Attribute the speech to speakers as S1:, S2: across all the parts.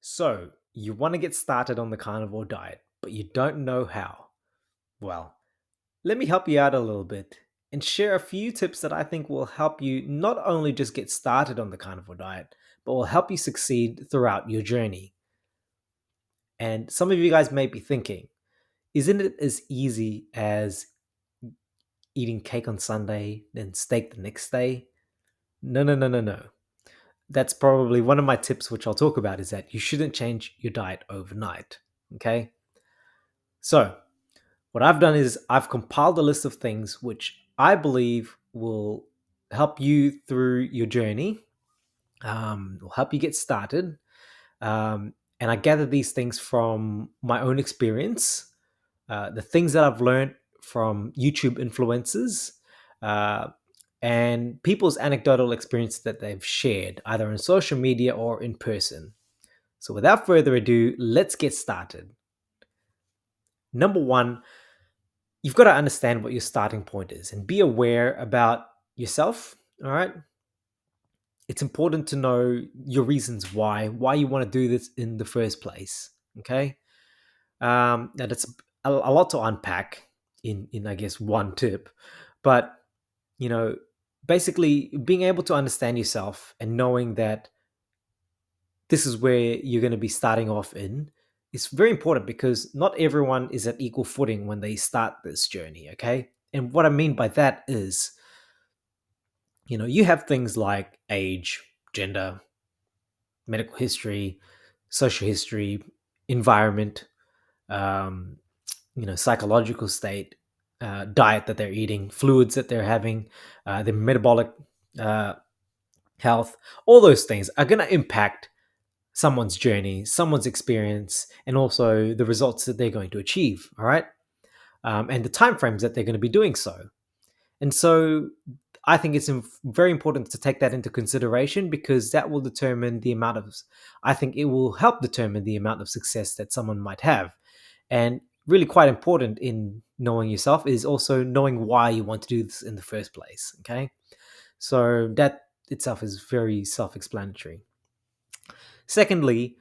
S1: So, you want to get started on the carnivore diet, but you don't know how. Well, let me help you out a little bit and share a few tips that I think will help you not only just get started on the carnivore diet, but will help you succeed throughout your journey. And some of you guys may be thinking, isn't it as easy as eating cake on Sunday, then steak the next day? No, no, no, no, no. That's probably one of my tips, which I'll talk about, is that you shouldn't change your diet overnight. Okay. So, what I've done is I've compiled a list of things which I believe will help you through your journey, will help you get started. And I gather these things from my own experience, the things that I've learned from YouTube influencers, uh, and people's anecdotal experience that they've shared, either on social media or in person. So, without further ado, let's get started. Number one, you've got to understand what your starting point is and be aware about yourself. All right. It's important to know your reasons why you want to do this in the first place. Okay. Now that's a lot to unpack in I guess one tip, but you know, basically being able to understand yourself and knowing that this is where you're going to be starting off in is very important because not everyone is at equal footing when they start this journey. Okay. And what I mean by that is, you have things like age, gender, medical history, social history, environment, um, psychological state, diet that they're eating, fluids that they're having, their metabolic uh, health. All those things are going to impact someone's journey, someone's experience, and also the results that they're going to achieve. All right, and the timeframes that they're going to be doing so. And so I think it's very important to take that into consideration because that will determine the amount of, I think it will help determine the amount of success that someone might have. And really quite important in knowing yourself is also knowing why you want to do this in the first place. Okay. So that itself is very self explanatory. Secondly,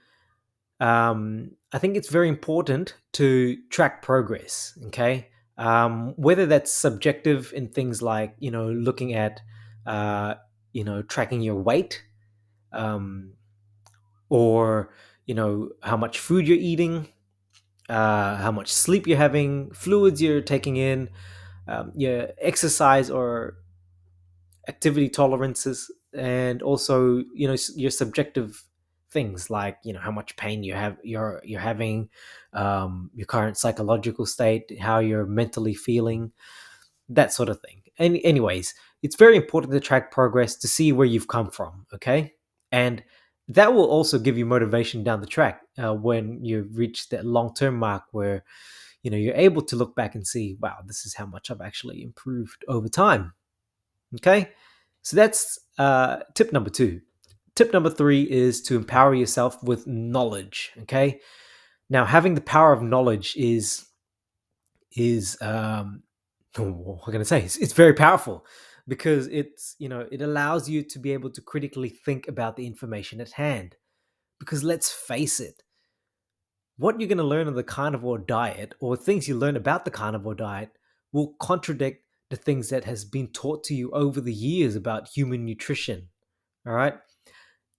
S1: I think it's very important to track progress. Okay, whether that's subjective in things like looking at tracking your weight, um, or how much food you're eating, how much sleep you're having, fluids you're taking in, your exercise or activity tolerances, and also your subjective things like how much pain you're having, your current psychological state, how you're mentally feeling, that sort of thing. And anyways, it's very important to track progress to see where you've come from. Okay, and that will also give you motivation down the track when you reach that long-term mark where you're able to look back and see, wow, this is how much I've actually improved over time. Okay, so that's tip number two. Tip number three is to empower yourself with knowledge. Okay, now having the power of knowledge is what can I say? It's very powerful because it allows you to be able to critically think about the information at hand. Because let's face it, what you're going to learn on the carnivore diet or things you learn about the carnivore diet will contradict the things that has been taught to you over the years about human nutrition. All right,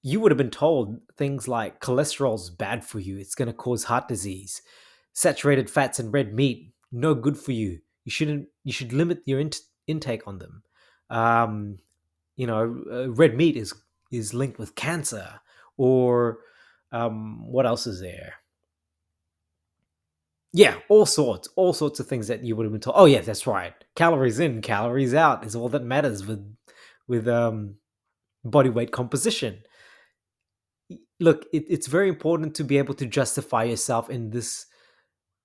S1: you would have been told things like cholesterol's bad for you, it's going to cause heart disease, saturated fats and red meat no good for you, you should limit your intake on them. um, red meat is linked with cancer, or what else is there? Yeah, all sorts of things that you would have been told. Oh yeah, that's right. Calories in, calories out is all that matters with body weight composition. Look, it's very important to be able to justify yourself in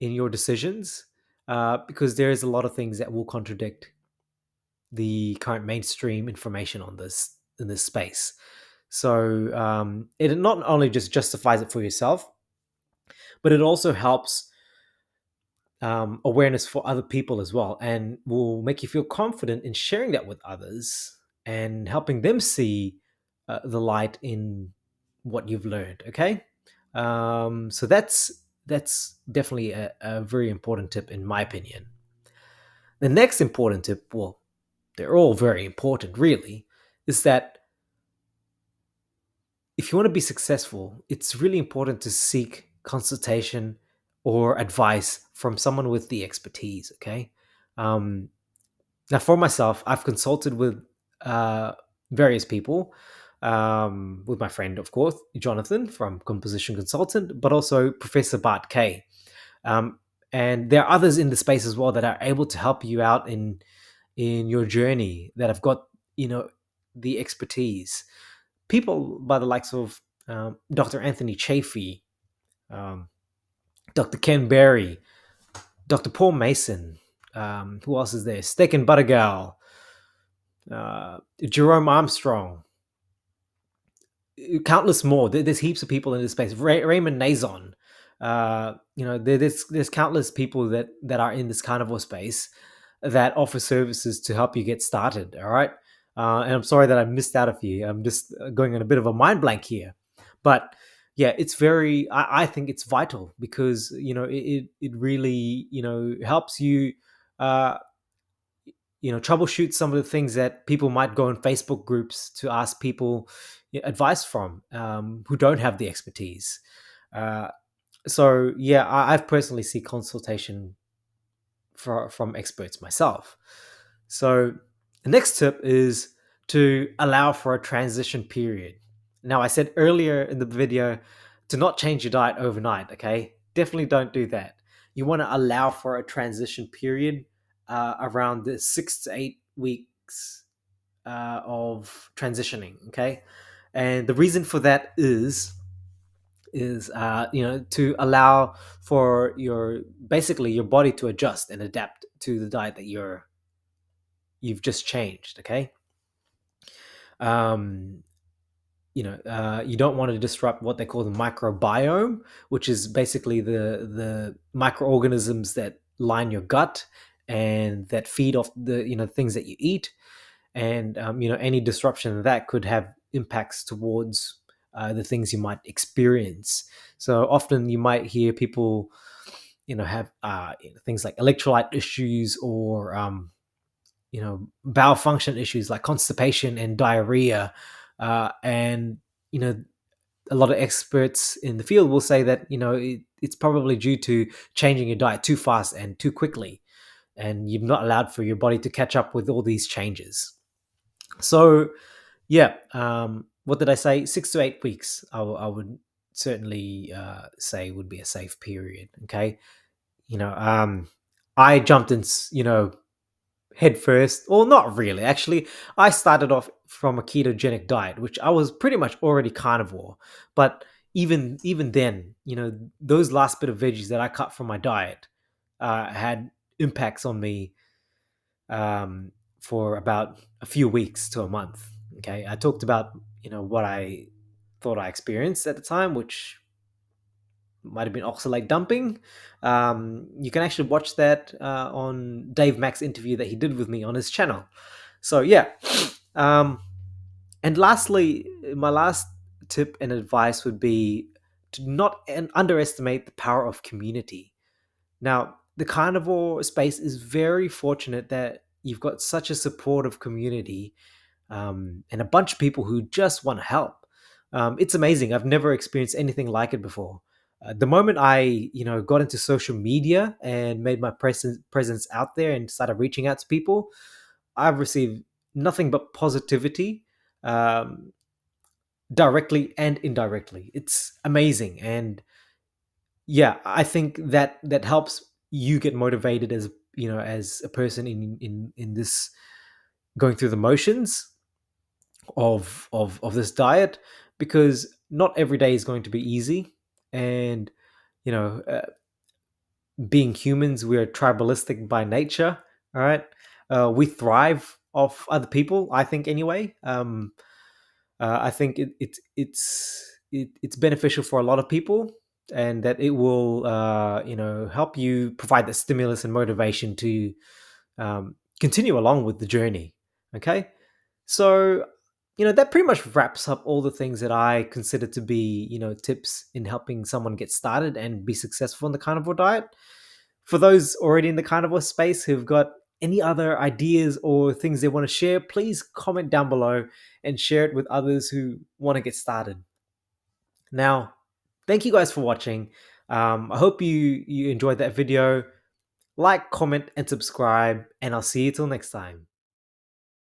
S1: your decisions, because there is a lot of things that will contradict the current mainstream information on this in this space. So it not only just justifies it for yourself, but it also helps awareness for other people as well, and will make you feel confident in sharing that with others and helping them see the light in what you've learned. Okay, So that's definitely a very important tip in my opinion. The next important tip, well, they're all very important, really, is that if you want to be successful, it's really important to seek consultation or advice from someone with the expertise. Okay. Um, Now, for myself, I've consulted with uh, various people, with my friend, of course, Jonathan from Composition Consultant, but also Professor Bart K. Um, and there are others in the space as well that are able to help you out in your journey that have got the expertise. People by the likes of Dr. Anthony Chafee, um, Dr. Ken Berry, Dr. Paul Mason. Who else is there? Steak and Butter Gal, Jerome Armstrong, countless more. There's heaps of people in this space. Raymond Nazon. There's countless people that are in this carnivore space that offer services to help you get started. All right, and I'm sorry that I missed out a few. I'm just going on a bit of a mind blank here, but yeah, it's very. I think it's vital because it really helps you. Uh, troubleshoot some of the things that people might go in Facebook groups to ask people advice from, who don't have the expertise. uh, so yeah, I've personally see consultation from experts myself. So the next tip is to allow for a transition period. Now, I said earlier in the video to not change your diet overnight. Okay, definitely don't do that. You want to allow for a transition period around the 6 to 8 weeks of transitioning. Okay, and the reason for that is to allow for your basically your body to adjust and adapt to the diet that you've just changed. Okay. um you don't want to disrupt what they call the microbiome, which is basically the microorganisms that line your gut and that feed off the things that you eat. And any disruption of that could have impacts towards the things you might experience. So often you might hear people have things like electrolyte issues, or bowel function issues like constipation and diarrhea. And you know a lot of experts in the field will say that it's probably due to changing your diet too fast and too quickly, and you've not allowed for your body to catch up with all these changes. So yeah, what did I say? 6 to 8 weeks. I would certainly say would be a safe period. Okay, you know, I jumped in, head first, or not really. Actually, I started off from a ketogenic diet, which I was pretty much already carnivore. But even then, those last bit of veggies that I cut from my diet had impacts on me, um, for about a few weeks to a month. Okay, I talked about what I thought I experienced at the time, which might have been oxalate dumping. You can actually watch that on Dave Mack's interview that he did with me on his channel. So yeah, um, and lastly, my last tip and advice would be to not underestimate the power of community. Now, the carnivore space is very fortunate that you've got such a supportive community, and a bunch of people who just want to help. It's amazing. I've never experienced anything like it before. The moment I, got into social media and made my presence out there and started reaching out to people, I've received nothing but positivity, um, directly and indirectly. It's amazing, and yeah, I think that helps you get motivated as as a person in this going through the motions of this diet, because not every day is going to be easy. And you know uh, being humans, we're tribalistic by nature. All right, we thrive off other people, I think, anyway. I think it's beneficial for a lot of people, and that it will help you provide the stimulus and motivation to continue along with the journey. Okay, so That pretty much wraps up all the things that I consider to be, tips in helping someone get started and be successful in the carnivore diet. For those already in the carnivore space who've got any other ideas or things they want to share, please comment down below and share it with others who want to get started. Now, thank you guys for watching. I hope you enjoyed that video. Like, comment, and subscribe, and I'll see you till next time.